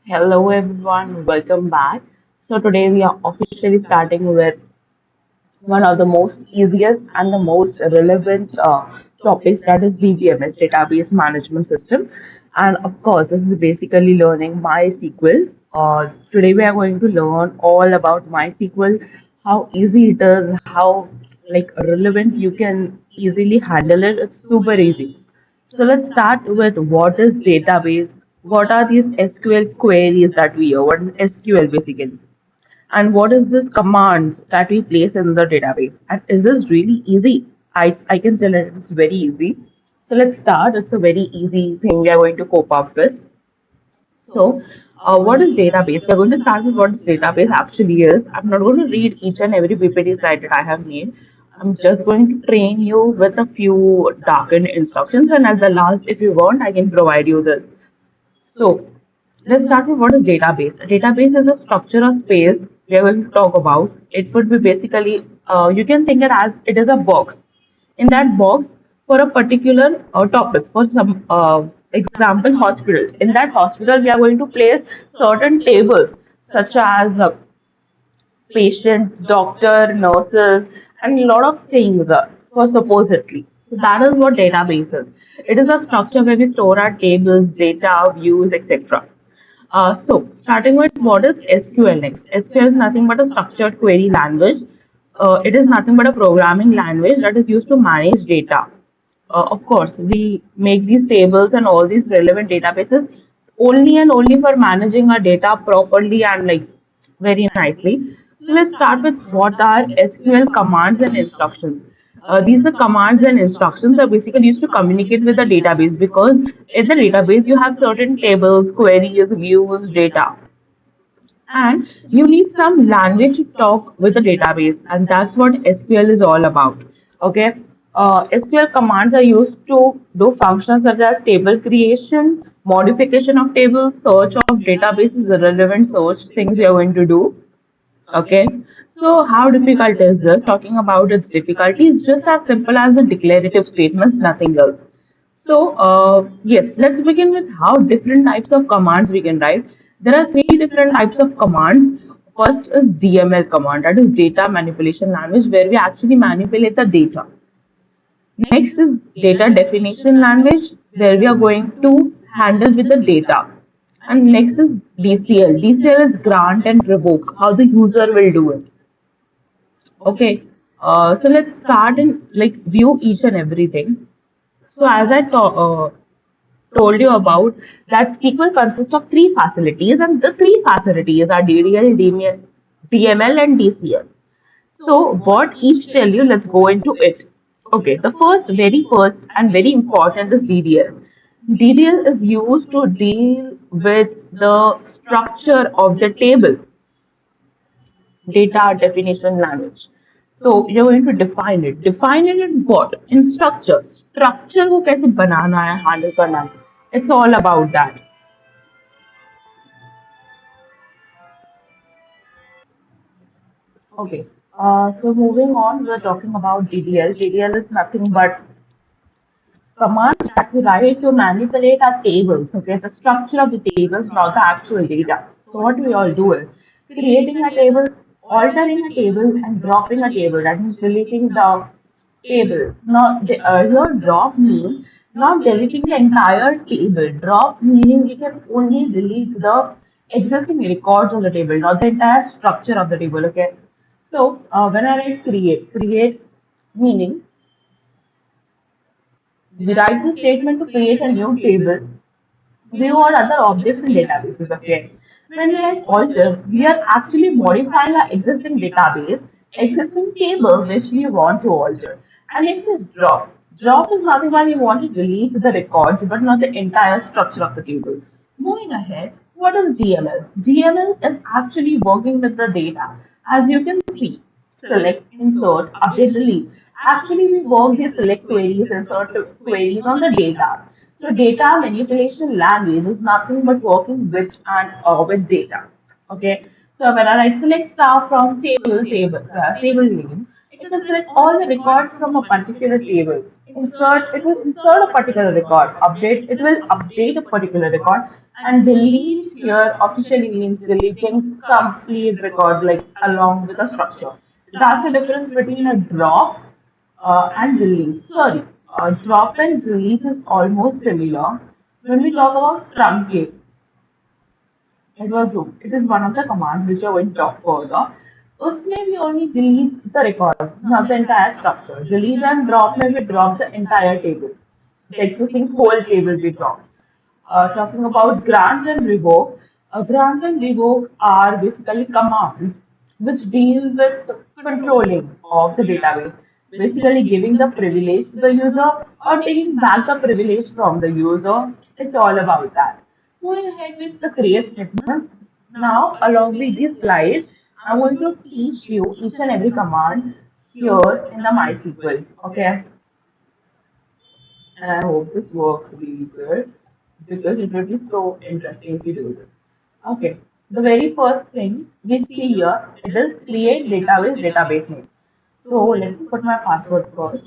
Hello everyone, welcome back. So today we are officially starting with one of the most easiest and the most relevant topics, that is DBMS, Database Management System. And of course, this is basically learning MySQL. Today we are going to learn all about MySQL, how easy it is, how like relevant you can easily handle it. It's super easy. So let's start with what is database? What are these SQL queries that we use? What is SQL basically? And what is this commands that we place in the database? And is this really easy? I can tell it it's very easy. So let's start. It's a very easy thing we are going to cope up with. So, what is database? We're going to start with what database actually is. I'm not going to read each and every PPT slide that I have made. I'm just going to train you with a few darkened instructions, and at the last, if you want, I can provide you this. So, let's start with what is database. A database is a structure or space we are going to talk about. It would be basically, you can think it as it is a box. In that box, for a particular topic, for some example, hospital. In that hospital, we are going to place certain tables such as patients, doctor, nurses, and a lot of things for supposedly. So that is what database is. It is a structure where we store our tables, data, views, etc. So starting with what is SQL next? SQL is nothing but a structured query language. It is nothing but a programming language that is used to manage data. Of course, we make these tables and all these relevant databases only and only for managing our data properly and like very nicely. So let's start with what are SQL commands and instructions. These are commands and instructions that are basically used to communicate with the database, because in the database you have certain tables, queries, views, data, and you need some language to talk with the database, and that's what SQL is all about. Okay, SQL commands are used to do functions such as table creation, modification of tables, search of databases, relevant search things you're going to do. Okay, so how difficult is this? Talking about its difficulty is just as simple as the declarative statements, nothing else. So, yes, let's begin with how different types of commands we can write. There are three different types of commands. First is DML command, that is data manipulation language, where we actually manipulate the data. Next is data definition language, where we are going to handle with the data. And next is DCL. DCL is grant and revoke, how the user will do it. Okay, so let's start and like view each and everything. So as told you about, that SQL consists of three facilities, and the three facilities are DDL, DML, and DCL. So what each tell you, let's go into it. Okay, the very first and very important is DDL. DDL is used to deal with the structure of the table, data definition language. So you're going to define it. Define it in what? In structure. Structure को कैसे बनाना है, handle करना है. It's all about that. Okay. So moving on, we're talking about DDL. DDL is nothing but commands that we write to manipulate our tables, okay, the structure of the tables, not the actual data. So what we all do is creating a table, altering a table, and dropping a table. That means deleting the table. Not here, drop means not deleting the entire table. Drop meaning we can only delete the existing records of the table, not the entire structure of the table. Okay. So when I write create meaning we write the statement to create a new table, view all other objects in databases. Okay. When we write alter, we are actually modifying our existing database, existing table which we want to alter. And next is drop. Drop is nothing but we want to delete the records but not the entire structure of the table. Moving ahead, what is DML? DML is actually working with the data. As you can see, select, insert, update, delete. Actually, we work these select queries, insert queries on the data. So data manipulation language is nothing but working with and with data. Okay. So when I write select star from table name, it will select all the records from a particular table It will insert a particular record, update, it will update a particular record, and delete here officially means deleting complete record, like along with a structure. That's the difference between a drop and release. Sorry, drop and release is almost similar. When we talk about truncate, it is one of the commands which are going to talk further. उसमें we only delete the record, not the entire structure. Delete and drop में we drop the entire table. The existing whole table we drop. Talking about grant and revoke, grant and revoke are basically commands which deal with controlling of the database, basically giving the privilege to the user or taking back the privilege from the user. It's all about that. Moving ahead with the create statements. Now, along with these slides, I'm going to teach you each and every command here in the MySQL. Okay, and I hope this works really good because it will be so interesting if you do this. Okay, the very first thing we see here, it is create database name. So let me put my password first.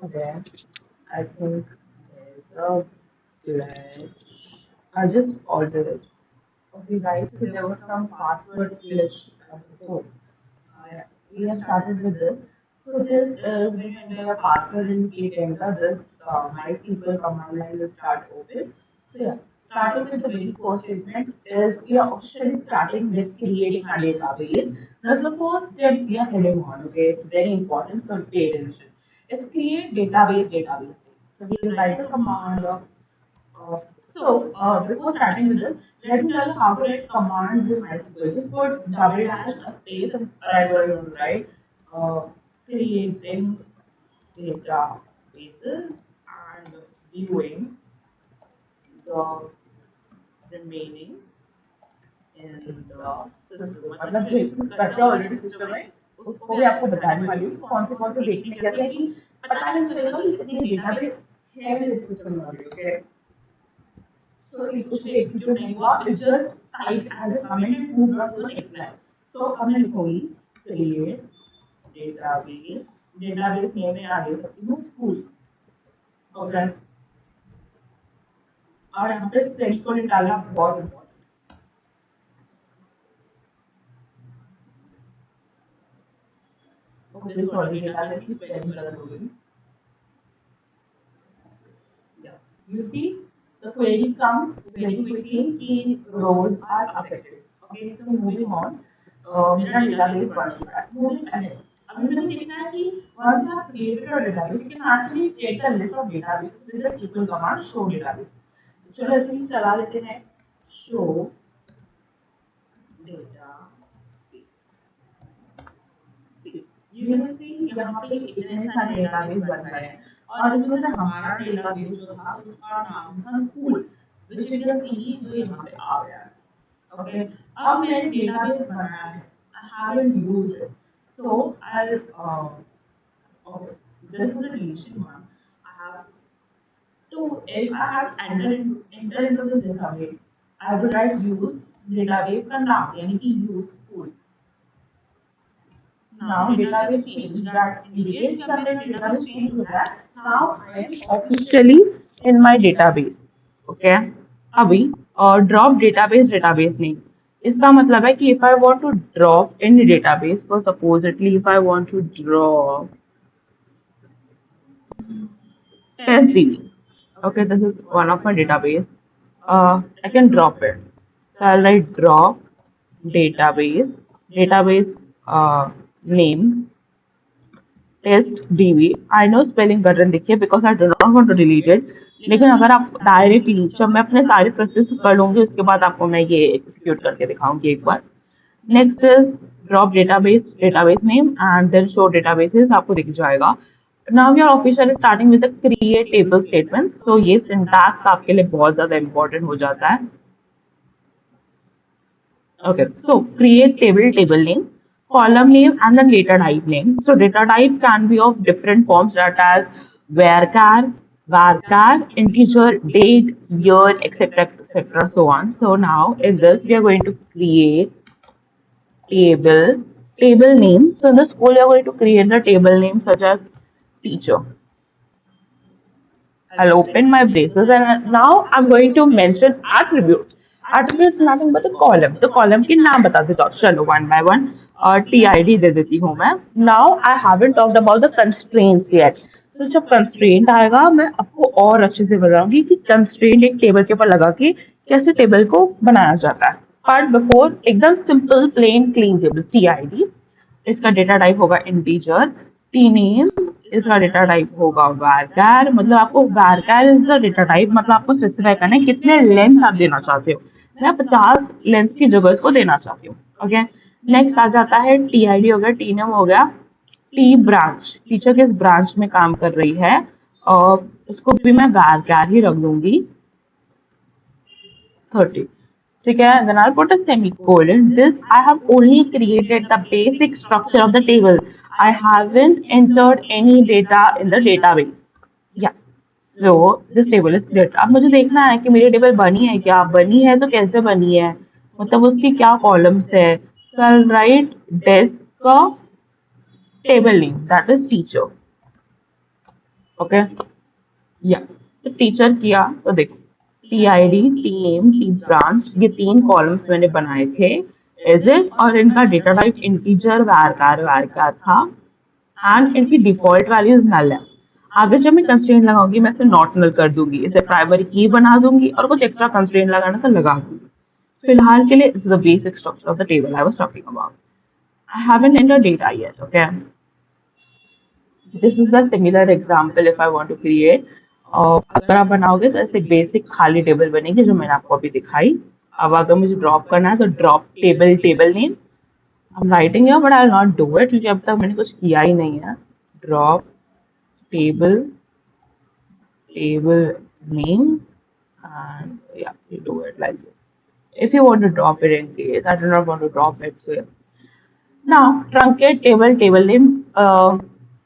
Okay, I think there's a glitch. I'll just alter it. Okay, guys, so there was some password glitch, I suppose. We have started with this. So this is when you enter your password and click enter, this MySQL command line will start open. So yeah, starting with the very first statement is we are officially starting with creating a database. That's the first step we are heading on. Okay, it's very important, so pay attention. It's create database. So we write the command. Before starting with this, let me tell you how to write commands in MySQL. Just put double dash a space and write what you want to write. Uh, Creating databases and viewing the remaining in the system. मतलब जो exist करता है already system में उसको भी आपको बताने वाली हूँ कौन से देखने जैसे कि पता नहीं चलेगा कि कितनी डेटाबेस है मेरे सिस्टम में ऑलरेडी. ओके. So it कुछ भी execute नहीं हुआ, it just typed as a comment and moved on to the next line. So अब मैं लिखूंगी create database name में आ दे सकती हूँ school. ओके. और यहाँ पे semicolon डालना बहुत important. Okay, sorry, database की spelling गलत हो गई. Yeah, you see. The query comes very quickly कि rows are affected. Okay, so moving on. मेरा database बन चुका है. Moving ahead. अभी मुझे देखना है कि once you have created a database, you can actually check the list of databases with the SQL command show databases. तो चलो ऐसे ही चला लेते हैं. Show databases. See, you can see यहाँ पे इतने सारे database बन गए हैं. और इसमें से हमारा डेटाबेस जो था उसका नाम था school, which you can see जो यहाँ पे आ गया है. Okay, अब मैंने डेटाबेस बनाया है. I haven't used it, so I'll okay, this is a deletion one. I have to, if I have enter into this database, I would write use database का नाम यानी कि use school. Now database change that indicates कि अब मेरा database change हो गया है. Now I am officially in my database. Okay. अभी drop database name. इसका मतलब है कि if I want to drop any database, for supposedly if I want to drop testDB. Okay, this is one of my database. I can drop it. So I'll write drop database name test db. I know spelling button देखिए because I do not want to delete it. लेकिन अगर आप directly जब मैं अपने सारे process कर लूंगी उसके बाद आपको मैं ये एक्सिक्यूट करके दिखाऊंगी एक बार. Next is drop database name and then show databases आपको दिख जाएगा. Now we are officially starting with the create table statements. So ये syntax आपके लिए बहुत ज़्यादा important हो जाता है. Okay, so create table name, column name, and then data type name. So data type can be of different forms, such as varchar, integer, date, year, etc., so on. So now in this we are going to create table table name. So in the school, you're going to create the table name such as teacher. I'll open my braces and now I'm going to mention attributes. Attributes is nothing but the column. The column के नाम बता देता हूँ. चलो one by one. TID दे देती हूँ मैं. Now I haven't talked about the constraints yet. तो जब constraint आएगा मैं आपको और अच्छे से बताऊंगी कि constraint एक टेबल के ऊपर लगा के कैसे टेबल को बनाया जाता है. But before एकदम simple plain clean table TID. इसका डेटा टाइप होगा इंटीजर. टी नेम इसका डेटा टाइप होगा varchar. मतलब आपको varchar is the data type. मतलब आपको स्पेसिफाई करना है कितने लेंथ आप देना चाहते हो. मैं 50 लेंथ की जगह को देना चाहती हूँ. ओके. नेक्स्ट आ जाता है टी आई डी हो गया, टी नेम हो गया, टी ब्रांच टीचर किस ब्रांच में काम कर रही है और इसको भी मैं varchar ही रख दूंगी 30. ठीक है. Then I'll put a semicolon. This I have only created the basic structure of the table. I haven't entered any data in the database. Yeah. So this table is created. अब मुझे देखना है कि मेरी टेबल बनी है क्या, बनी है तो कैसे बनी है, मतलब उसकी क्या कॉलम्स है. So I'll write desk का table name that is teacher. Okay. या तो टीचर किया तो देखो T I D, T name, T branch, ये 3 कॉलम्स मैंने बनाए थे. इज इट और इनका डेटा टाइप इंटीजर varchar था एंड इनकी डिफॉल्ट वैल्यूज नल है. आगे जब मैं कंस्ट्रेंट लगाऊंगी मैं इसे नॉट नल कर दूंगी, इसे प्राइमरी की बना दूंगी और कुछ एक्स्ट्रा कंस्ट्रेंट लगाना तो लगा दूंगी. फिलहाल के लिए is the basic structure of the table I was talking about. I haven't entered data yet. Okay. This is the similar example if I want to create. और अगर आप बनाओगे तो ऐसे बेसिक खाली टेबल बनेगी जो मैंने आपको अभी दिखाई. अब अगर मुझे ड्रॉप करना है तो drop table table name. I am writing here but I will not do it क्योंकि अब तक मैंने कुछ किया ही नहीं है. Drop table table name and yeah, you do it like this. If you want to drop it in case, I do not want to drop it, so yeah. Now, truncate table name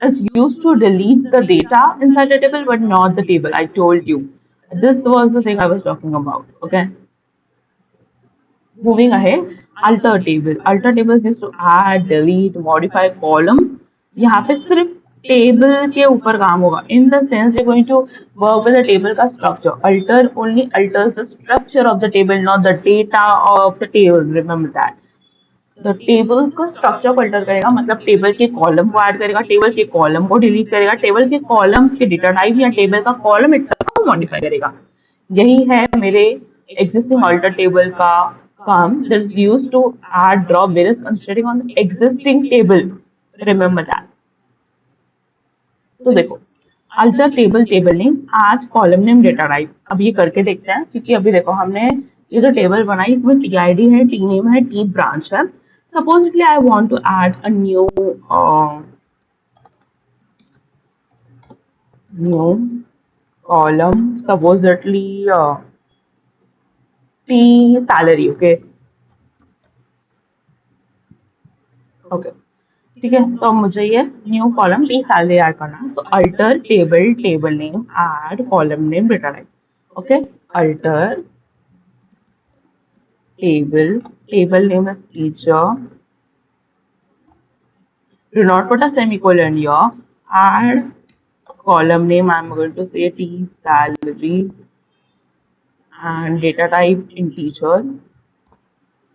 is used to delete the data inside the table, but not the table. I told you. This was the thing I was talking about. Okay. Moving ahead, alter table. Alter table is used to add, delete, modify columns. यहाँ पे सिर्फ table के ऊपर काम होगा. In the sense you're going to work with the table का structure. Alter only alters the structure of the table, not the data of the table. Remember that. तो table को स्ट्रक्चर को अल्टर करेगा मतलब टेबल के column को add करेगा, table के कॉलम को डिलीट करेगा, टेबल के कॉलम्स के डेटा टाइप या टेबल का कॉलम इटसेल्फ को मॉडिफाई करेगा. यही है मेरे एग्जिस्टिंग अल्टर टेबल का काम. This is used to add drop various constraint on the existing table. Remember that. तो देखो अल्टर टेबल टेबल नेम आज कॉलम नेम डेटा टाइप. अब ये करके देखते हैं क्योंकि अभी देखो हमने ये जो टेबल बनाई इसमें टी आई डी है, टी नेम है, टी ब्रांच है. Supposedly, I want to add a new column. Supposedly, T salary. Okay. Okay. ठीक है. तो मुझे ये new column T salary add करना है. तो alter table table name add column name data type. Okay. Alter table name is teacher. Do not put a semicolon here. Add column name. I'm going to say T salary and data type integer.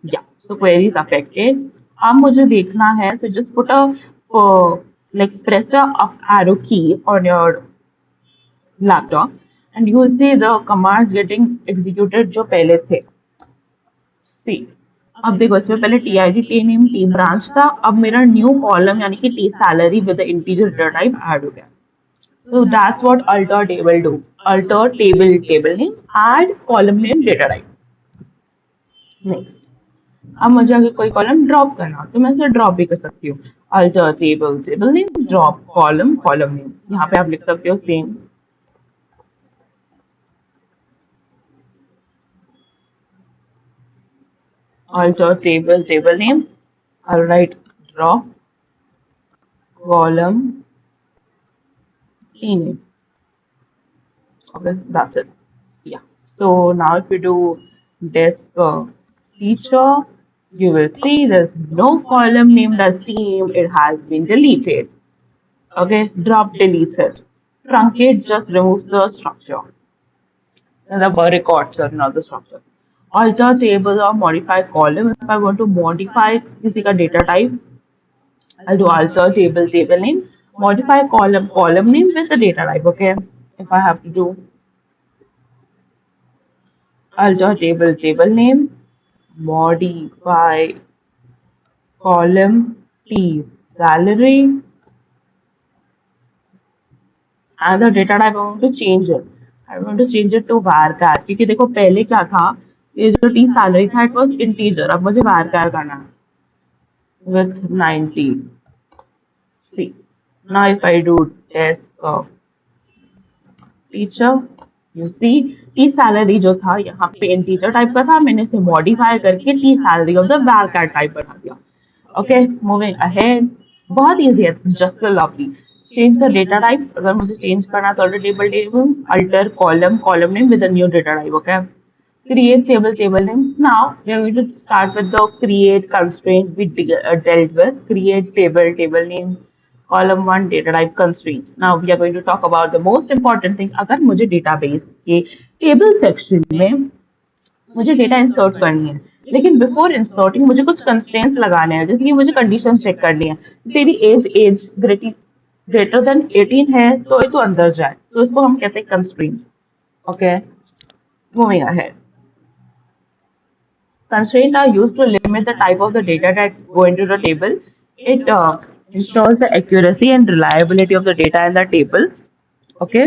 Yeah. So query is affected. अब मुझे देखना है. So just put a like press the up arrow key on your laptop and you will see the commands getting executed जो पहले थे. सी. अब देखो इसमें पहले T I D, T name, T branch था. अब मेरा न्यू कॉलम यानी कि T salary with integer data type add हो गया. So that's what alter table do. Alter table table name add column name data type. Next. अब मुझे अगर कोई कॉलम ड्रॉप करना हो तो मैं इसे ड्रॉप भी कर सकती हूँ. Alter table table name drop column column name. यहाँ पे आप लिख सकते हो same. alter table name. I'll write drop column name. Okay, that's it. Yeah. So now if we do desk teacher you will see there's no column named as same, it has been deleted. Okay, drop deletes it. Truncate just removes the structure, the records are not the structure. Alter table or modify column. If I want to modify किसी का data type, I'll do alter table name, modify column name with the data type. Okay, if I have to do alter table name, modify column T salary, and the data type I want to change it. I want to change it to varchar क्योंकि देखो पहले क्या था, ये जो T salary था it was integer, अब मुझे varchar करना है with 90. See, now if I do test teacher, you see T salary जो था यहाँ पे इंटीजर टाइप का था, मैंने इसे मॉडिफाई करके T salary of the varchar type बना दिया. Okay, moving ahead. बहुत इजी है, just lovely. Change the data type. अगर मुझे चेंज करना तो table table, alter column name with a new data type. Okay, create table name. Now we are going to start with the create constraint we dealt with. Create table name, column one data type constraints. Now we are going to talk about the most important thing. अगर मुझे database के table section में मुझे data insert करनी है, लेकिन before inserting मुझे कुछ कंस्ट्रेंट्स लगाने हैं, जैसे कि मुझे कंडीशन चेक करनी है. तेरी एज ग्रेटर देन 18 है तो ये तो अंदर जाए, तो इसको हम कहते हैं constraints. Okay, moving ahead. Constraints are used to limit the type of the data that go into the table. It ensures the accuracy and reliability of the data in the table. Okay.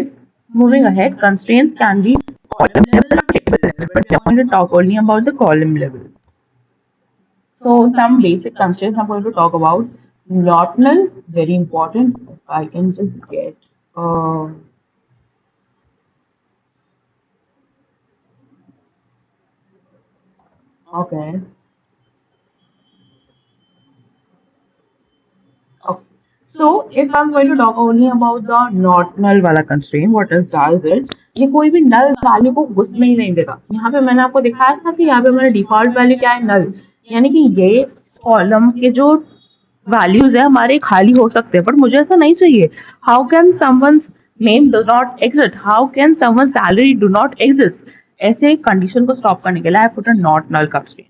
Moving ahead, constraints can be column level or table level, but we are going to talk only about the column level. So some basic constraints I'm going to talk about. Not null, very important. If I can just get uh, okay. Okay. So if I'm going to talk only about the not null वाला constraint, what it does is ये कोई भी null value को घुसने ही नहीं देगा. यहाँ पे मैंने आपको दिखाया था कि यहाँ पे मेरा default value क्या है, null. यानी कि ये कॉलम के जो वैल्यूज है हमारे खाली हो सकते हैं, बट मुझे ऐसा नहीं चाहिए. How can someone's name do not exist, how can someone salary do not exist. ऐसे कंडीशन को स्टॉप करने के लिए I put a not null constraint.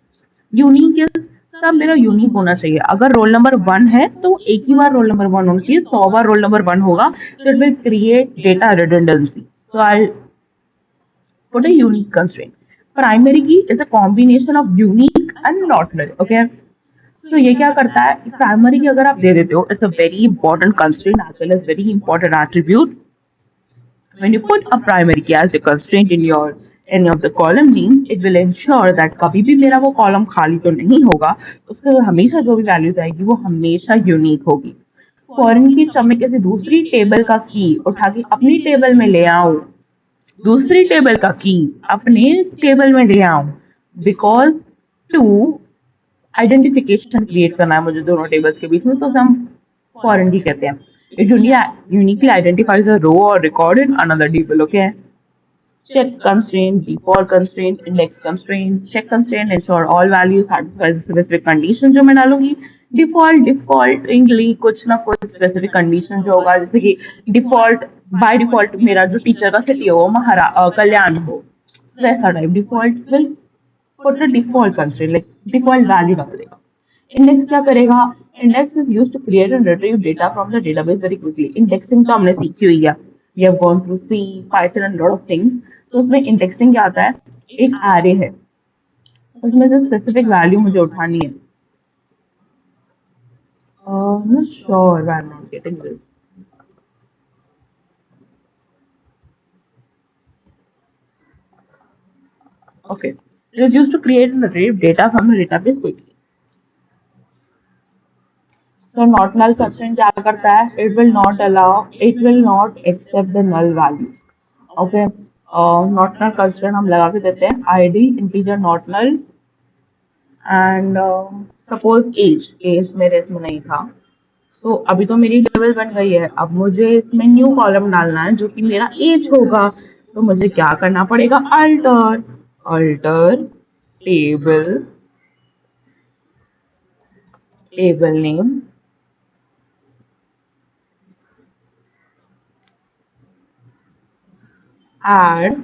Unique is, सब मेरा यूनिक होना चाहिए. अगर रोल नंबर 1 है तो एक ही बार रोल नंबर 1 होना चाहिए, 100 बार रोल नंबर 1 होगा तो it will create data redundancy. So I put a unique constraint. Primary key is a combination of unique and not null. Okay, तो ये क्या करता है, प्राइमरी की अगर आप दे देते हो, it's a very important constraint as well as very important attribute. When you put a primary key as a constraint in your any of the column names, it will ensure that कभी भी मेरा वो column खाली तो नहीं होगा, उसके हमेशा जो भी वैल्यूज आएगी वो हमेशा यूनिक होगी. फॉरेन की जब मैं किसी दूसरी टेबल का की उठा के अपनी टेबल में ले आऊं, दूसरी टेबल का की अपने टेबल में ले आऊं, बिकॉज टू आइडेंटिफिकेशन क्रिएट करना है मुझे दोनों टेबल्स के बीच में, तो हम फॉरेन की कहते हैं. It uniquely identifies a row or record in another table. Okay. Check constraint, default constraint, index constraint. Check constraint ensure all values satisfy the specific condition जो मैं डालूंगी. डिफॉल्टिंगली कुछ ना कुछ स्पेसिफिक कंडीशन जो होगा, जैसे कि डिफॉल्ट बाय डिफॉल्ट मेरा जो टीचर का सिटी हो कल्याण हो, वैसा type default will put a default constraint, like default value डाल देगा. इंडेक्स क्या करेगा, index is used to create and retrieve data from the database very quickly. Indexing तो हमने सीखी हुई है, we have gone through C Python and lot of things. तो उसमें इंडेक्सिंग क्या आता है, एक एरे है, उसमें से स्पेसिफिक वैल्यू मुझे उठानी है. not sure why I'm not getting this. Okay, it is used to create and retrieve data from the database quickly. So not null constraint क्या करता है, it will not accept the null values. Okay, not null constraint हम लगा के देते हैं id integer not null and suppose age मेरे इसमें नहीं था. So अभी तो मेरी टेबल बन गई है, अब मुझे इसमें न्यू कॉलम डालना है जो कि मेरा एज होगा. तो मुझे क्या करना पड़ेगा, alter table table name, add,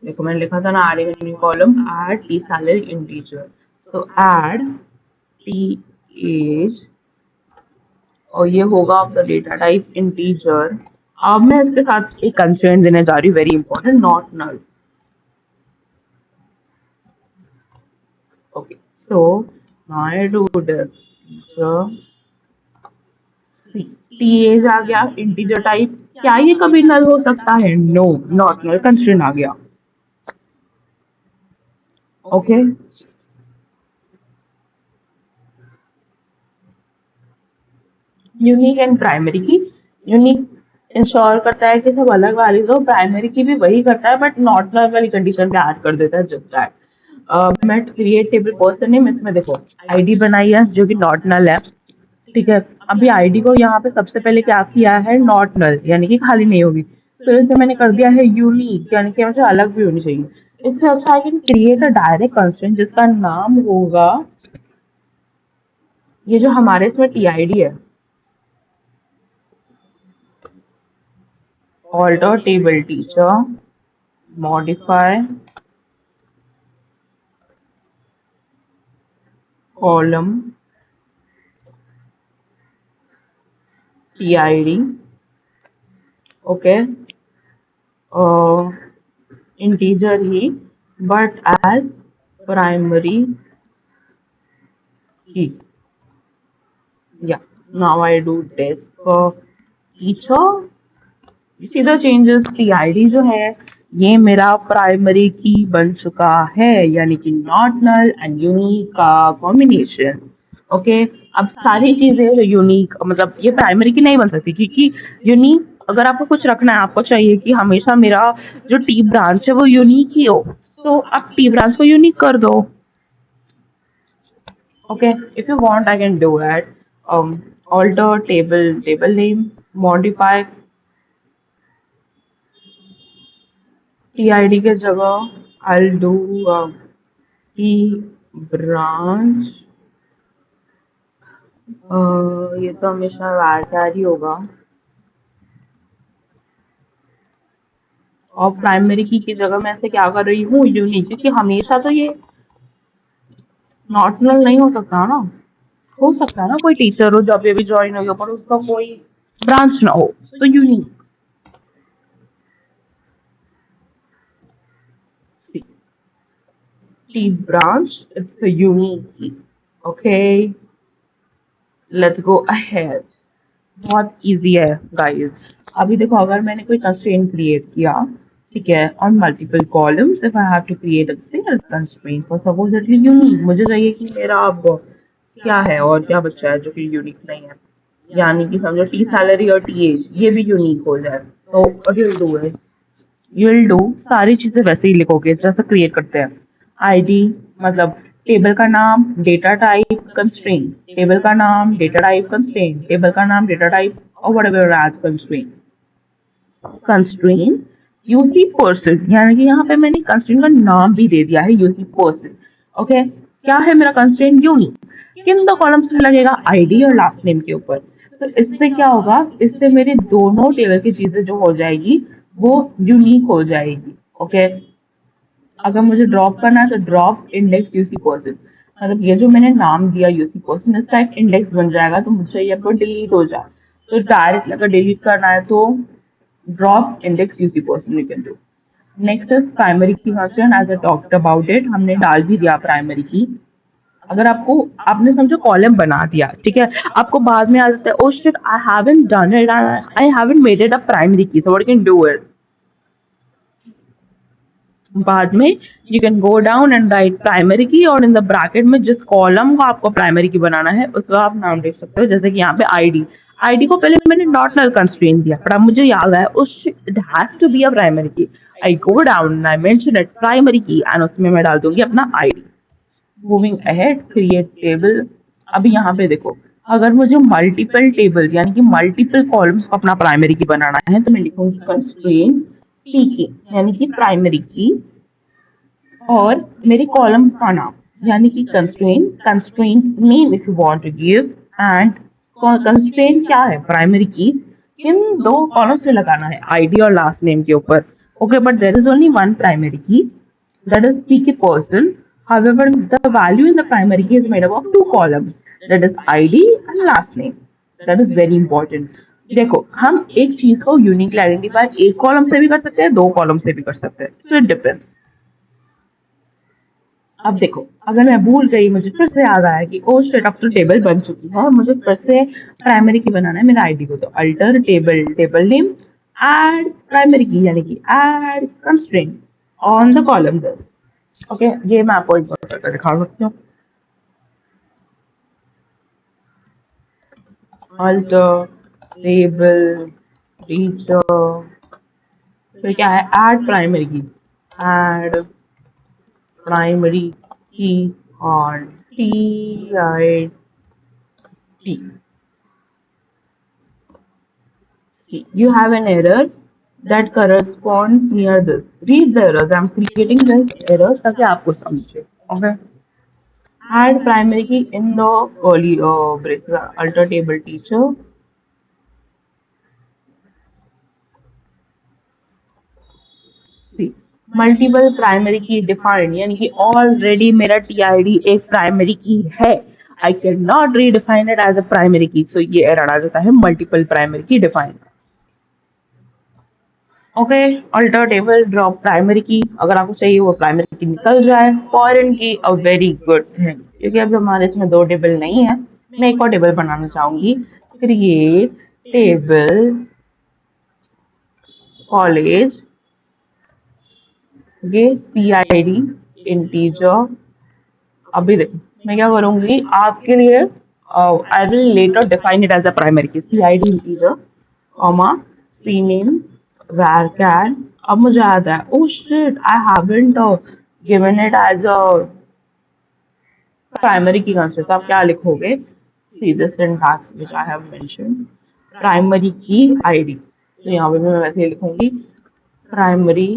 देखो मैंने लिखा था ना add a new column, add t salary integer, तो add t age और ये होगा आपका डेटा टाइप इंटीजर। अब मैं इसके साथ एक कंस्ट्रेंट देने जा रही हूँ, very important, not null. Okay, so I do this T age आ गया इंटीजर टाइप, क्या ये कभी नल हो सकता है? नो, नॉट नल कंस्ट्रेंट आ गया। ओके, यूनिक एंड प्राइमरी की, यूनिक इंश्योर करता है कि सब अलग वाली हो, प्राइमरी की भी वही करता है बट नॉट नल वाली कंडीशन पे ऐड कर देता है, जस्ट दैट। मैं क्रिएट टेबल पर्सन नेम, इसमें देखो आईडी बनाई है जो कि नॉट नल है, ठीक है। अभी आईडी को यहाँ पे सबसे पहले क्या किया है, नॉट नल यानी कि खाली नहीं होगी, तो इसे मैंने कर दिया है यूनिक यानी कि मुझे अलग भी होनी चाहिए। इससे अच्छा I can create a direct constraint जिसका नाम होगा, ये जो हमारे इसमें टीआईडी है, alter table teacher, modify column tid, okay, integer he but as primary key. Yeah, now I do this for teacher. इसी द चेंजेस टीआईडी जो है ये मेरा प्राइमरी की बन चुका है, यानी कि नॉट नल एंड यूनिक का कॉम्बिनेशन। ओके, अब सारी चीजें जो यूनिक, मतलब ये प्राइमरी की नहीं बन सकती क्योंकि यूनिक अगर आपको कुछ रखना है, आपको चाहिए कि हमेशा मेरा जो टी ब्रांच है वो यूनिक ही हो, तो आप टी ब्रांच को यूनिक कर दो। Okay, if you want I can do that, alter table name, modify TID के जगह I'll do T branch, ये तो हमेशा var ही होगा, और प्राइमरी की जगह मैं ऐसे क्या कर रही हूँ, यूनिक, क्योंकि हमेशा तो ये नॉट नल नहीं हो सकता ना, हो सकता है ना कोई टीचर हो जो अभी अभी ज्वाइन हुई हो पर उसका कोई ब्रांच ना हो, तो unique. T branch, it's the unique key. Okay, let's go ahead. बहुत इजी है गाइस। अभी देखो अगर मैंने कोई कंस्ट्रेंट क्रिएट किया, ठीक है, on multiple columns, if I have to create a single constraint for supposedly unique, मुझे चाहिए कि मेरा अब क्या है और क्या बचा है जो कि यूनिक नहीं है, यानी कि समझो टी सैलरी और टी एज ये भी यूनिक हो जाए, तो what you will do is you will do सारी चीजें वैसे ही लिखोगे जैसे क्रिएट करते हैं। आईडी मतलब टेबल का नाम, डेटा टाइप कंस्ट्रेंट, टेबल का नाम, डेटा टाइप कंस्ट्रेंट, टेबल का नाम, डेटा टाइप और whatever as constraint. Constraint UC person, यानी कि यहाँ पे मैंने कंस्ट्रेंट का नाम भी दे दिया है यूसी पर्सन। ओके, क्या है मेरा कंस्ट्रेंट, यूनिक, किन दो कॉलम्स में लगेगा, आईडी और लास्ट नेम के ऊपर। तो इससे क्या होगा, इससे मेरी दोनों टेबल की चीजें जो हो जाएगी वो यूनिक हो जाएगी। ओके, अगर मुझे ड्रॉप करना है तो ड्रॉप इंडेक्स यूसी पर्सन, मतलब ये जो मैंने नाम दिया यूसी पर्सन इसका एक इंडेक्स बन जाएगा, तो मुझे ये पर डिलीट हो जाए, तो डायरेक्ट अगर डिलीट करना है तो drop index UC person you can do. Next is primary key function, as I talked about it, हमने डाल भी दिया प्राइमरी की। अगर आपको, आपने समझो कॉलम बना दिया, ठीक है, आपको बाद में आ जाता है oh shit I haven't done it, I haven't made it a primary key, so what can do is बाद में you can go down and write primary key, और इन द ब्रैकेट में जिस कॉलम को आपको प्राइमरी की बनाना है उसका आप नाम देख सकते हो, जैसे कि यहाँ पे आईडी, आईडी को पहले मैंने नॉट नल कंस्ट्रेंट दिया पर अब मुझे याद आया उस it has to be a primary key, I go down I mention it primary key and उसमें मैं डाल दूंगी अपना ID. Moving ahead, create table. अभी यहाँ पे देखो अगर मुझे मल्टीपल टेबल यानी कि मल्टीपल कॉलम्स को अपना प्राइमरी की बनाना है तो मैं लिखूंगी कंस्ट्रेंट टी की, यानी कि प्राइमरी की और मेरे कॉलम का नाम, यानी कि constraint name if you want to give, and constraint क्या है, प्राइमरी की किन दो कॉलम्स पे लगाना है, आईडी और लास्ट नेम के ऊपर। Okay, but there is only one primary key, that is PK person. However, the value in the primary key is made up of two columns, that is ID and last name. That is very important. देखो, हम एक चीज को uniquely identify एक column से भी कर सकते हैं, दो कॉलम से भी कर सकते हैं, सो इट डिपेंड्स। अब देखो, अगर मैं भूल गई, मुझे फिर से याद आया कि ओ शिट, अब तो टेबल बन चुकी है, मुझे फिर से प्राइमरी की बनाना है मेरा आईडी को, तो alter table table name add primary key, यानी कि add constraint on the column this. Okay, ये मैं आपको एक बार करके दिखा सकती हूँ। अल्टर टेबल टीचर, फिर क्या है, एड प्राइमरी की, एड प्राइमरी की on TIT. See, you have an error that corresponds near this. Read the errors. I'm creating this errors ताकि आपको समझे. Okay. Add primary key in the curly braces. Alter table teacher. See, multiple primary key defined, यानी कि already मेरा TID एक primary key है, I can not redefine it as a primary key, so ये error आ जाता है multiple primary key defined. Okay, alter table drop primary key, अगर आपको चाहिए वो प्राइमरी की निकल जाए, फॉरेन की अ वेरी गुड थिंग, क्योंकि अब हमारे इसमें दो टेबल नहीं है, मैं एक और टेबल बनाना चाहूंगी, क्रिएट टेबल कॉलेज, ये CID इंटीजर। अभी देखो मैं क्या करूंगी आपके लिए, I will later define it as a primary key, CID integer comma cname varchar। अब मुझे याद है, oh shit, I haven't given it as a primary की कंस्ट्रक्ट। आप क्या लिखोगे, see the syntax which I have mentioned, primary की ID, तो यहाँ पे मैं वैसे ही लिखूंगी प्राइमरी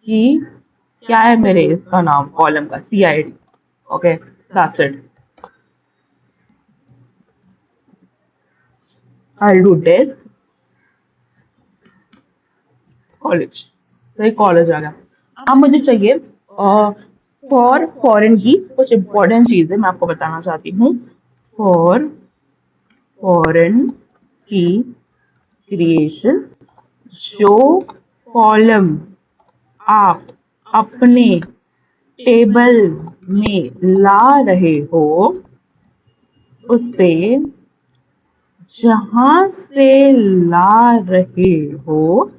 की, क्या है मेरे इसका नाम कॉलम का, CID। Okay, that's it. I'll do desk college, तो एक कॉलेज आ गया। अब मुझे चाहिए फॉर फॉरेन की कुछ इंपॉर्टेंट चीजें मैं आपको बताना चाहती हूँ। फॉर फॉरेन की क्रिएशन, जो कॉलम आप अपने टेबल में ला रहे हो, उसे जहां से ला रहे हो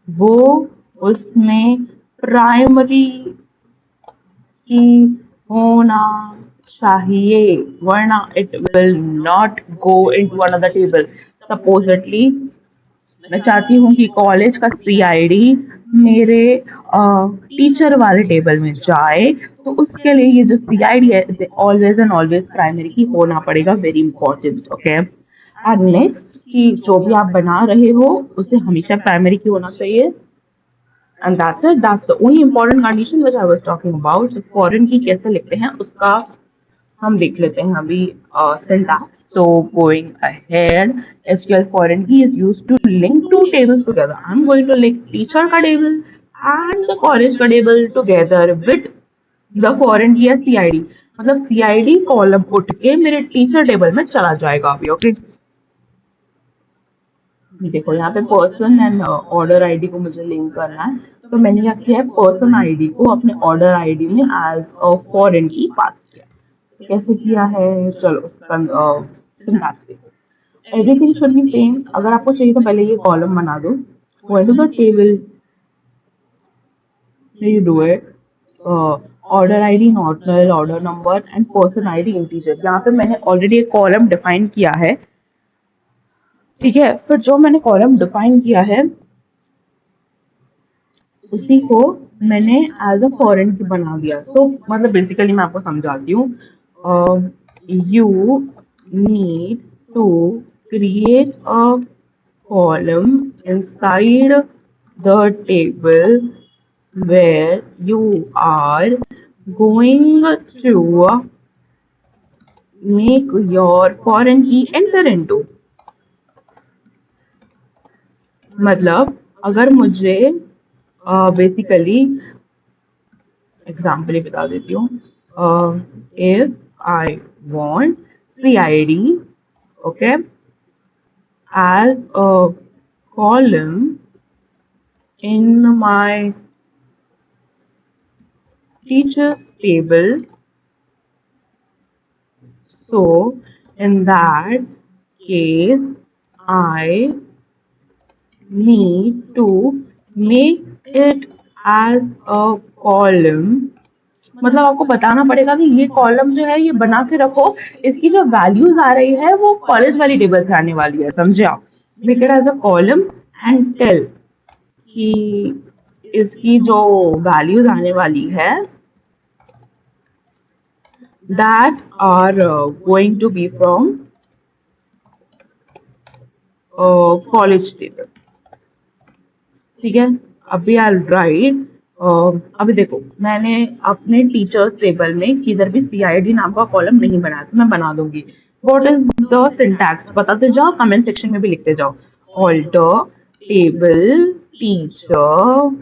वो उसमें प्राइमरी की होना चाहिए, वरना it will not go into another table. Supposedly मैं चाहती हूँ कि कॉलेज का CID मेरे टीचर वाले टेबल में जाए, तो उसके लिए ये जो CID है इसे ऑलवेज एंड ऑलवेज प्राइमरी की होना पड़ेगा, very important. Okay, and next कि जो भी आप बना रहे हो उसे हमेशा प्राइमरी की होना चाहिए, and that's it. That's the only important condition which I was talking about. So foreign की कैसे लिखते हैं उसका हम देख लेते हैं अभी syntax. So going ahead, SQL foreign key is used to link two tables together. I'm going to link teacher का table and the college का table together with the foreign key या CID. मतलब CID कॉलम उठ के मेरे teacher table में चला जाएगा अभी। ओके, देखो यहाँ पे पर्सन एंड ऑर्डर आईडी को मुझे लिंक करना है, तो मैंने क्या किया है, पर्सन आईडी को अपने ऑर्डर आईडी में एज अ फॉरेन की पास किया। तो कैसे किया है, चलो सिंटैक्स देखो। एवरीथिंग शुड बी सेम, अगर आपको चाहिए तो पहले ये कॉलम बना दो, go into the table, you do it, order ID normal, order number and person ID integer. यहाँ पे मैंने ऑलरेडी एक कॉलम डिफाइन किया है, ठीक है, फिर जो मैंने कॉलम डिफाइन किया है उसी को मैंने एज अ फॉरेन की बना दिया। तो मतलब बेसिकली मैं आपको समझाती हूँ, you need to create a column inside the table where you are going to make your foreign key enter into. मतलब अगर मुझे बेसिकली एग्जाम्पल ही बता देती हूँ. If I want CID, okay, as a column in my teachers table, so in that case I need to make it as a column. मतलब आपको बताना पड़ेगा कि ये कॉलम जो है ये बना के रखो, इसकी जो वैल्यूज आ रही है वो कॉलेज वाली टेबल से आने वाली है, समझे आप. Make it as a column and tell कि इसकी जो वैल्यूज आने वाली है that are going to be from college table. ठीक है. अभी आई राइट. अभी देखो मैंने अपने टीचर्स टेबल में किधर भी CID नाम का कॉलम नहीं बनाया, तो मैं बना दूंगी. व्हाट इज द सिंटैक्स बताते जाओ, कमेंट सेक्शन में भी लिखते जाओ. Alter table teacher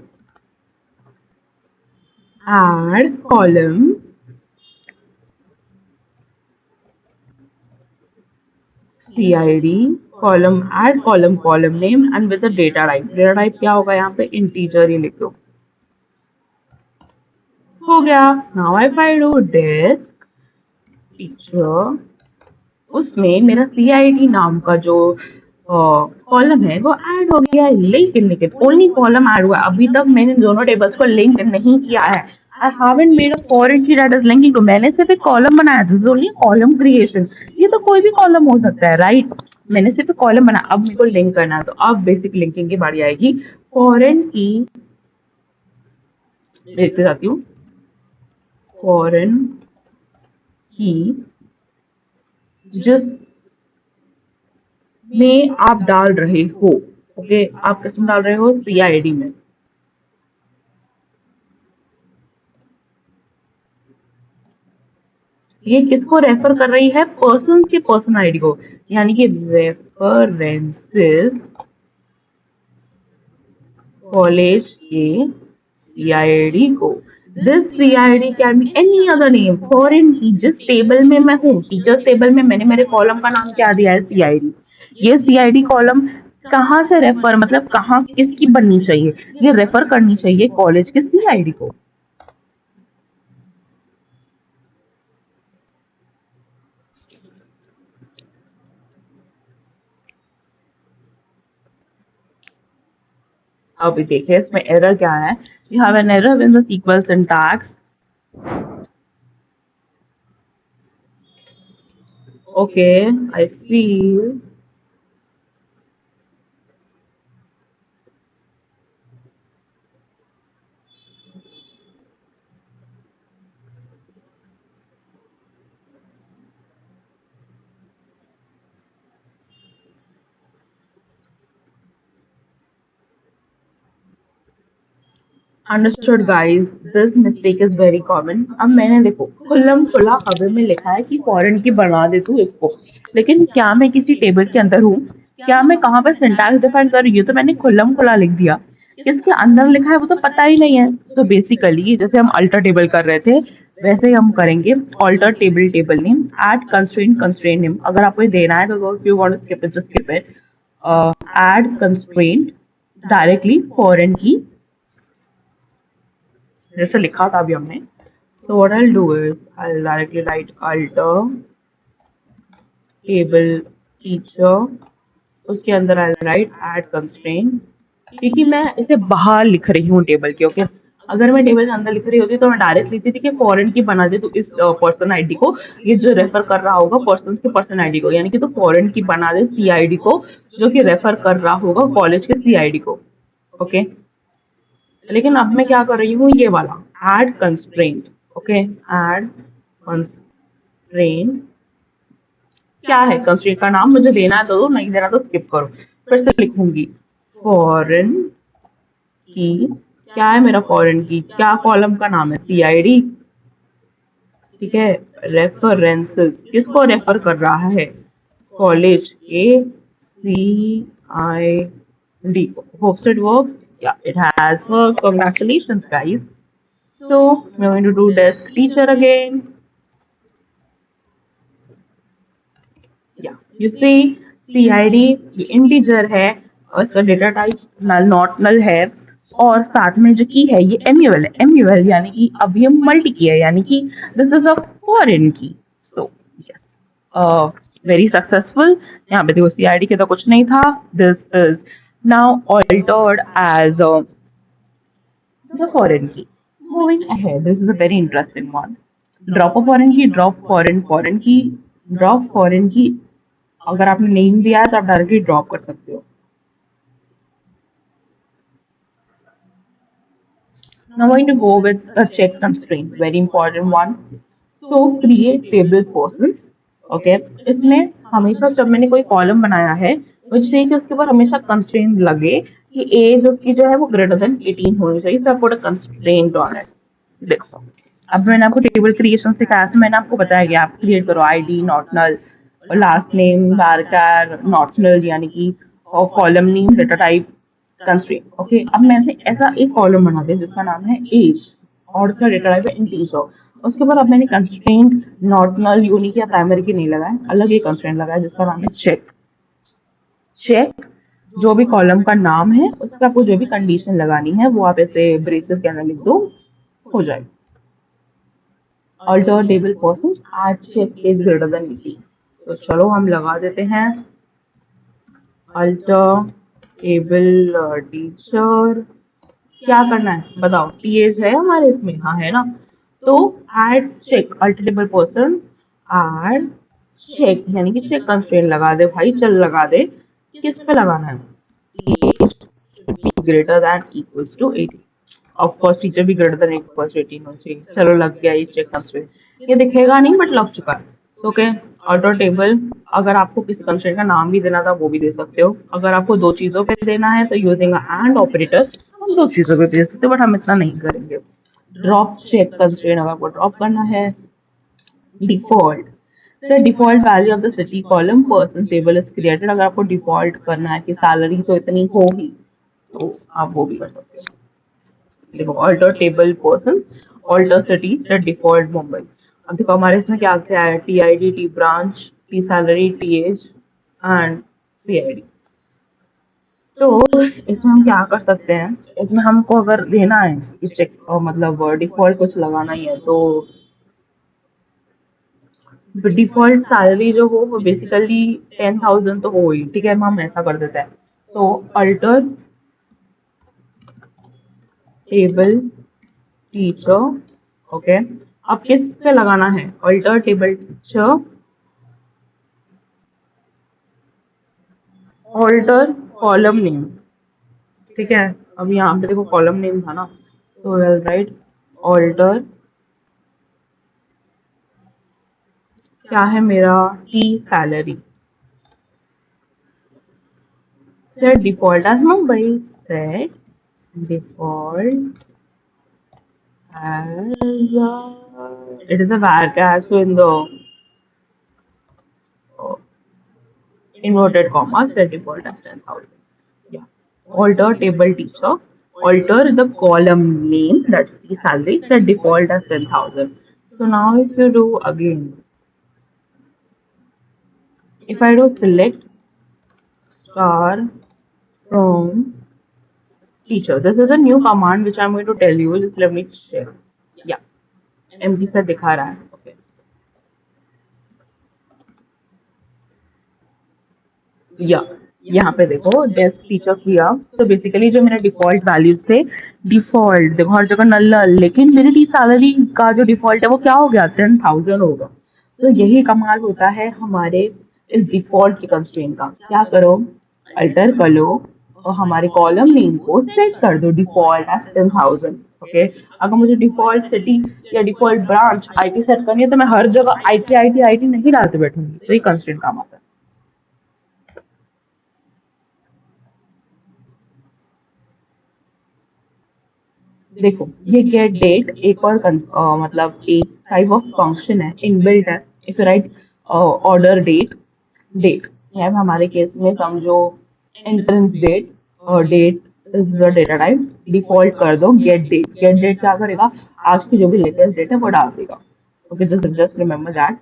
add column CID column add column column name and with the data type. Data type क्या होगा यहाँ पे, इंटीजर ही लिख दो. हो गया. Now if I do desc teacher, उसमें मेरा CID नाम का जो कॉलम है वो ऐड हो गया है. लेकिन ओनली कॉलम ऐड हुआ. अभी तक मैंने दोनों टेबल्स को लिंक नहीं किया है. आई हैवंट मेड अ फॉरेन की दैट इज लिंकिंग टू. मैंने सिर्फ एक कॉलम बनाया. This is only column creation. ये तो कोई भी कॉलम हो सकता है, राइट. मैंने सिर्फ एक कॉलम बनाया. अब मेरे को लिंक करना है, तो अब बेसिक लिंकिंग की बारी आएगी. फॉरेन की देखते जाती हूँ. फॉरेन की जिस में आप डाल रहे हो, ओके, आप किसमें डाल रहे हो, CID में. ये किसको रेफर कर रही है, पर्सन के पर्सन आईडी को, यानी कि रेफरेंसेस कॉलेज के CID को. This CID can be any other name. Foreign की जिस टेबल में मैं हूँ, टीचर्स टेबल में मैंने मेरे कॉलम का नाम क्या दिया है, CID. ये CID कॉलम कहाँ से रेफर, मतलब कहाँ किसकी बननी चाहिए, ये रेफर करनी चाहिए कॉलेज के CID को. अभी देखिए इसमें एरर क्या है. You have an error in the SQL syntax. Okay, I feel understood guys. This mistake is very common. अब मैंने देखो खुल्लम खुला हवे में लिखा है कि फॉरेन की बना दे तू इसको, लेकिन क्या मैं किसी टेबल के अंदर हूँ, क्या मैं कहाँ पर सिंटैक्स डिफाइन कर रही हूँ, तो मैंने खुल्लम खुला लिख दिया. किसके अंदर लिखा है वो तो पता ही नहीं है. तो बेसिकली जैसे हम अल्टर टेबल कर रहे थे वैसे ही हम करेंगे. Alter table table name add constraint constraint name. अगर आपको ये देना है तो if you want to skip it just skip it. Add constraint directly foreign key जैसे लिखा था अभी हमने. So what I'll do is I'll directly write alter table teacher. उसके अंदर I'll write add constraint, क्योंकि मैं इसे बाहर लिख रही हूँ टेबल के. ओके, अगर मैं टेबल के अंदर लिख रही होती तो मैं डायरेक्ट लिखती थी कि फॉरेन की बना दे तो इस पर्सन आईडी को, ये जो रेफर कर रहा होगा पर्सन के पर्सन आईडी को, यानी कि तो फॉरेन की बना दे CID को जो कि रेफर कर रहा होगा कॉलेज के CID को. ओके, लेकिन अब मैं क्या कर रही हूँ, ये वाला add constraint. Okay, add constraint क्या है, कंस्ट्रेंट का नाम मुझे देना है तो दो, नहीं देना तो स्किप करो. फिर से लिखूंगी फॉरेन की क्या है मेरा फॉरेन की, क्या कॉलम का नाम है, CID। ठीक है। रेफरेंसेस किसको रेफर कर रहा है, college, ACID। Hopes it works. Yeah, it has worked. Congratulations, guys. So we're going to do desk teacher again. Yeah, you see CID ये इंटीजर है और इसका data type null not null है, और साथ में जो की है ये MUL है। MUL यानी कि अब ये मल्टी की है, यानी कि this is a foreign key. So yes, very successful. यहाँ पे देखो CID के तो कुछ नहीं था, this is now altered as the foreign key. Moving ahead, this is a very interesting one. Drop a foreign key, drop foreign key, drop foreign key। अगर आपने नेम दिया है तो आप डायरेक्टली ड्रॉप कर सकते हो। Now I'm going to go with a check constraint, very important one. So create table persons। Okay, इसमें हमेशा जब मैंने कोई कॉलम बनाया है तो चाहिए कि उसके ऊपर हमेशा कंस्ट्रेंट लगे कि एज उसकी जो है वो ग्रेटर देन 18 होनी चाहिए। So I put a constraint on it। देखो, अब मैंने आपको टेबल क्रिएशन सिखाया था, मैंने आपको बताया कि आप क्रिएट करो ID not null, last name varchar not null, यानी कि और column name data type constraint. Okay, अब मैंने ऐसा एक कॉलम बना दिया जिसका नाम है एज और उसका डेटा टाइप है इंटीजर। उसके ऊपर अब मैंने कंस्ट्रेंट नॉट नल यूनिक या प्राइमरी की नहीं लगाया, अलग एक कंस्ट्रेंट लगाया जिसका नाम है चेक। चेक जो भी कॉलम का नाम है उसका आपको जो भी कंडीशन लगानी है वो आप ऐसे ब्रेसेस के अंदर लिख दो, हो जाएगा। Alter table person add check is greater than 18। तो चलो हम लगा देते हैं अल्टर टेबल टीचर। क्या करना है बताओ, TH है हमारे इसमें, हाँ है ना। तो add check alter table person add check, यानी कि चेक कंस्ट्रेंट लगा दे भाई, चल लगा दे। किस पे लगाना है, greater than equals to 18। Of course teacher भी ग्रेटर देन इक्वल्स टू 18 होना चाहिए। चलो लग गया ये चेक कंस्ट्रेंट, ये दिखेगा नहीं बट लग चुका है। ओके, ऑटो टेबल, अगर आपको किसी कंस्ट्रेंट का नाम भी देना था वो भी दे सकते हो। अगर आपको दो चीजों पे देना है तो यूजिंग एंड ऑपरेटर हम दो चीजों पे दे सकते हो, बट हम इतना नहीं करेंगे। ड्रॉप चेक कंस्ट्रेंट अगर आपको ड्रॉप करना है, default the default value of the city column person table is created। अगर आपको डिफॉल्ट करना है कि सैलरी तो इतनी होगी तो आप वो भी कर सकते हो। देखो, alter table person, alter city, the default Mumbai. अब देखो हमारे इसमें क्या क्या है, TID, T branch, T salary, TH and CID। तो इसमें हम क्या कर सकते हैं, इसमें हमको अगर देना है कि चेक मतलब डिफॉल्ट कुछ लगाना ही है तो डिफॉल्ट सैलरी जो हो वो बेसिकली 10,000 तो हो ही, ठीक है। हम ऐसा कर देते हैं, तो अल्टर टेबल टीचर। ओके, अब किस पे लगाना है, alter table teacher alter column name. ठीक है, अब यहाँ पे देखो कॉलम नेम था ना, तो वेल राइट ऑल्टर क्या है मेरा, T salary, set default as Mumbai, set default as it is a varchar, so in the uh, inverted commas set default as 10,000। Yeah, alter table teacher, alter the column name, that's the salary, set default as 10,000। So now if you do again, if I do select star from teacher, this is a new command which I'm going to tell you, just let me check। Yeah, MG से दिखा रहा है। Okay, या यहाँ पे देखो desk teacher किया, तो बेसिकली जो मेरा डिफॉल्ट वैल्यूज थे, डिफॉल्ट देखो हर जगह नल नल, लेकिन मेरी टी सैलरी का जो डिफॉल्ट है वो क्या हो गया, 10,000 होगा। तो यही कमाल होता है हमारे इस डिफॉल्ट के कंस्ट्रेंट का। क्या करो, अल्टर कर लो और हमारे कॉलम नेम को सेट कर दो डिफॉल्ट एज 10,000। ओके, अगर मुझे डिफॉल्ट सिटी या डिफॉल्ट ब्रांच IT सेट करनी है तो मैं हर जगह IT नहीं डालते बैठूंगी, तो ये कंस्ट्रेंट काम आता है। देखो ये गेट डेट एक और मतलब एक टाइप ऑफ फंक्शन है, इनबिल्ट है। If you write order date, date या हमारे केस में समझो एंट्रेंस डेट, और date is the data type, default कर दो गेट डेट। गेट डेट क्या करेगा, आज की जो भी लेटेस्ट डेट है वो डाल देगा। Okay, just remember that.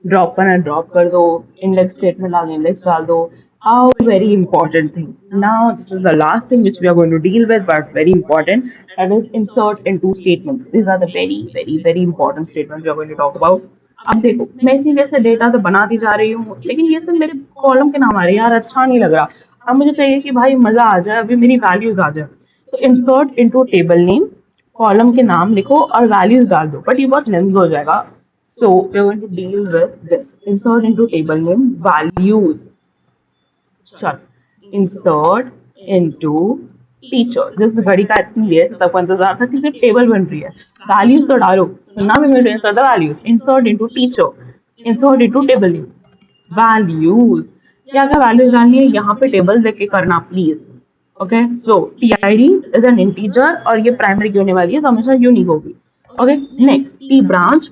Drop करना ड्रॉप कर दो, इंडेक्स स्टेटमेंट डाल दो, इंडेक्स डाल दो। How very important thing. Now this is the last thing which we are going to deal with, but very important. That is insert into statements. These are the very important statements we are going to talk about. अब देखो मैं इसी जैसे data तो बनाती जा रही हूँ, लेकिन ये सब मेरे कॉलम के नाम आ रहे हैं यार, अच्छा नहीं लग रहा। अब मुझे चाहिए कि भाई मजा आ जाए, अभी मेरी वैल्यूज आ जाए। तो insert into table name, column के नाम लिखो और वैल्यूज डाल दो, बट ये बहुत लेंथ हो जाएगा। So we're going to deal with this. Insert into table name values. चल, insert into teacher। जिस घड़ी का इसलिए तब इंतजार था कि सिर्फ टेबल बन रही है, वैल्यूज तो डालो। So now we're going to insert the values. Insert into teacher, insert into table name values। क्या क्या वैल्यूज डालनी है यहाँ पे टेबल देख के करना please. Okay, so TID is an integer और ये प्राइमरी की होने वाली है तो हमेशा यूनिक होगी। ओके, नेक्स्ट टी ब्रांच,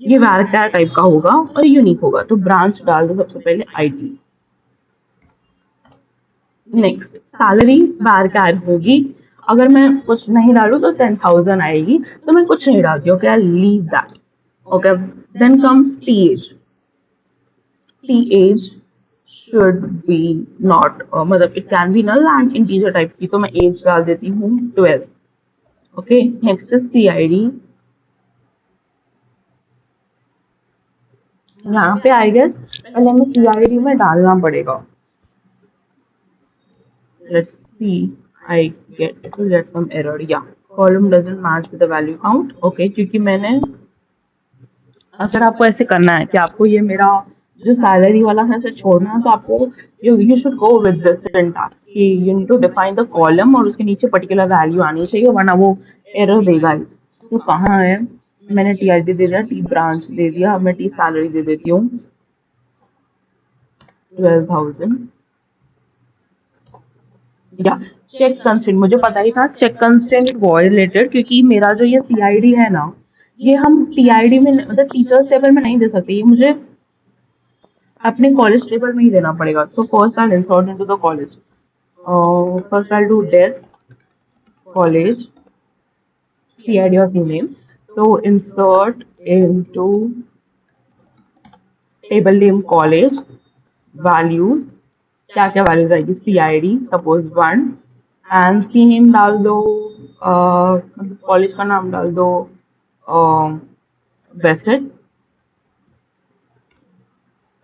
ये वारकार टाइप का होगा और यूनिक होगा, तो ब्रांच डाल दो सबसे पहले आईटी। नेक्स्ट सैलरी वारकार होगी, अगर मैं कुछ नहीं डालू तो 10,000 आएगी, तो मैं कुछ नहीं डालती। Okay, I leave that. Okay, then comes t age. T age should be not, मतलब it can be null and integer type की, तो मैं एज डाल देती हूँ 12। Okay, next is C I D. यहाँ पे आई गेस पहले हमें सी आई डी में डालना पड़ेगा। Let's see, I get some error. Yeah, column doesn't match with the value count. Okay, क्योंकि मैंने, अगर आपको ऐसे करना है कि आपको ये मेरा जो सैलरी वाला है इसे छोड़ना है, तो आपको you should go with this syntax कि you need to define the column और उसके नीचे पर्टिकुलर वैल्यू आनी चाहिए, वरना वो एरर देगा ही। तो कहाँ है, मैंने टी आई डी दे दिया, टी ब्रांच दे दिया, अब मैं टी सैलरी दे देती हूँ 12,000। या चेक कंस्ट्रेंट, मुझे पता ही था चेक कंस्ट्रेंट वॉयलेटेड, क्योंकि मेरा जो ये सीआईडी है ना, ये हम टीआईडी में मतलब टीचर्स टेबल में नहीं दे सकते, ये मुझे अपने कॉलेज टेबल में ही देना पड़ेगा। तो first I insert into the college, first I do desk college CID और name. so insert into table name college values, क्या क्या वैल्यूज आएगी, C I D suppose 1, and C name डाल दो, मतलब कॉलेज का नाम डाल दो वेसेट।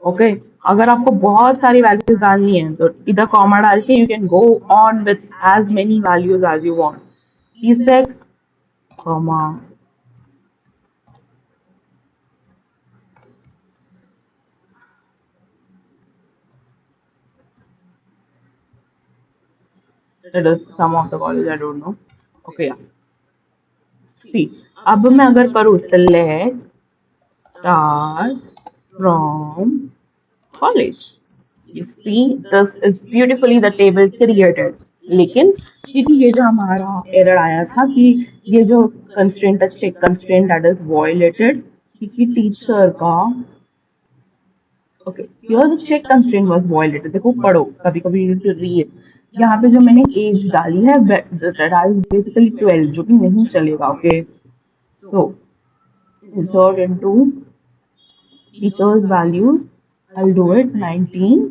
ओके, अगर आपको बहुत सारी वैल्यूज डालनी है तो इधर कॉमा डाल के you can go on with as many values as you want. ईसेक comma, it is some of the college I don't know. Okay, yeah. See, अब मैं अगर करूँ select star from college, you see this is beautifully the table created। लेकिन क्योंकि ये जो हमारा एरर आया था कि ये जो कंस्ट्रेंट है check constraint that is violated, क्योंकि टीचर का, okay here the check constraint was violated. देखो पढ़ो, कभी कभी यू नीड टू रीड। यहाँ पे जो मैंने एज डाली है दैट इज बेसिकली 12, जो कि नहीं चलेगा। Okay, so insert into teachers values, I'll do it 19।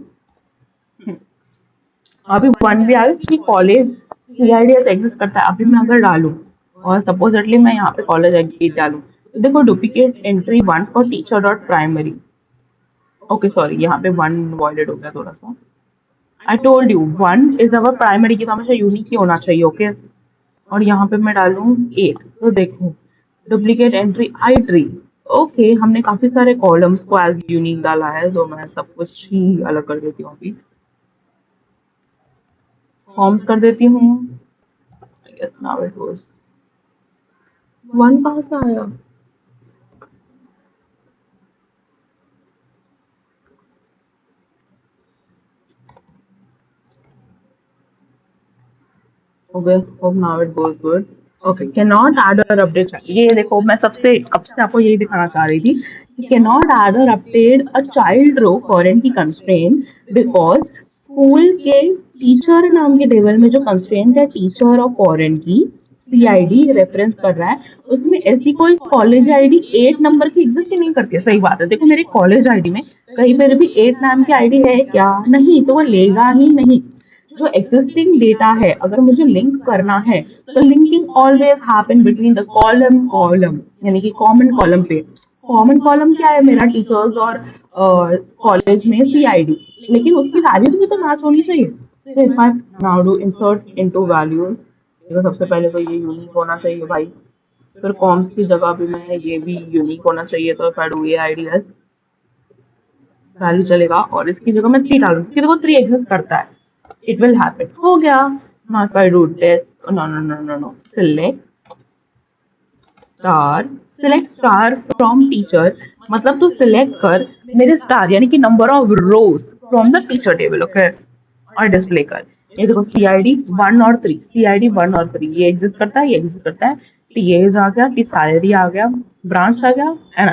अभी वन भी आया कि कॉलेज सीआईडी एग्जिस्ट करता है, अभी मैं अगर डालूं और सपोजिटली मैं यहाँ पे कॉलेज एग्जिट डालूं, तो देखो duplicate entry 1 for teacher dot primary. Okay sorry, यहाँ पे 1 वॉइडेड हो गया थोड़ा सा। I told you 1 is our primary की, तो हमेशा यूनिक ही होना चाहिए। ओके, और यहाँ पे मैं डालूं 8, तो देखो डुप्लीकेट एंट्री आई ट्री। ओके, हमने काफी सारे कॉलम्स को एज यूनिक डाला है, तो मैं सब कुछ ही अलग कर देती हूँ अभी, फॉर्म्स कर देती हूँ। I guess now it was 1 कहाँ से आया। Okay, hope now it goes good. Okay, can not add or update. ये देखो, मैं सबसे अब से आपको यही दिखाना चाह रही थी कि can not add or update a child row foreign key constraint, because school के टीचर नाम के टेबल में जो कंस्ट्रेंट है टीचर और फॉरेन की, सीआईडी रेफरेंस कर रहा है, उसमें ऐसी कोई कॉलेज आईडी 8 नंबर की एग्जिस्ट ही नहीं करती है। सही बात है, देखो मेरे कॉलेज आईडी में कहीं पर भी 8 नाम की आईडी है क्या? नहीं, तो वो लेगा ही नहीं। जो एग्जिस्टिंग डेटा है अगर मुझे लिंक करना है तो linking always happen between the column यानी कि कॉमन कॉलम पे। कॉमन कॉलम क्या है मेरा? टीचर्स और कॉलेज में सीआईडी, लेकिन उसकी वैल्यूज भी तो मैच होनी चाहिए। तो if I now do insert into values, देखो सबसे पहले तो ये यूनिक होना चाहिए भाई। फिर कॉम्स की जगह भी मैं ये भी यूनिक होना चाहिए, तो इफ आई डू ये आईडी वैल्यू चलेगा, और इसकी जगह मैं 3 डालूंगी क्योंकि देखो 3 एग्जिस्ट करता है। इट विल हैपन, हो गया। Now if I do this, no no no no no, select star from teacher, मतलब तू सिलेक्ट कर मेरे स्टार यानी कि number of rows from the teacher table, okay, और डिस्प्ले कर। ये देखो सी आई डी 1 और 3 ये एग्जिस्ट करता है, ये एग्जिस्ट करता है। टीएज आ गया, टी सैलरी आ गया, ब्रांच आ गया, एंड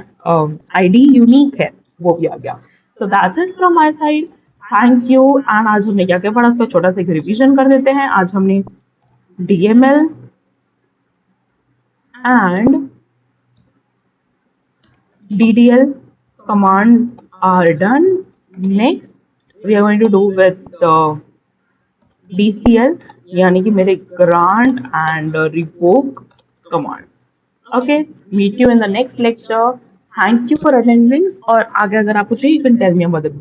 आईडी यूनिक है, वो भी आ गया। So that's it from my side. Thank you. And आज हमने क्या क्या पढ़ा उसका छोटा सा एक रिवीजन कर देते हैं। आज हमने DML and DDL commands are done. Next, we are going to do with DCL, यानी कि मेरे grant and revoke commands. Okay, meet you in the next lecture. Thank you for attending. और आगे अगर आपको चाहिए, you can tell me about the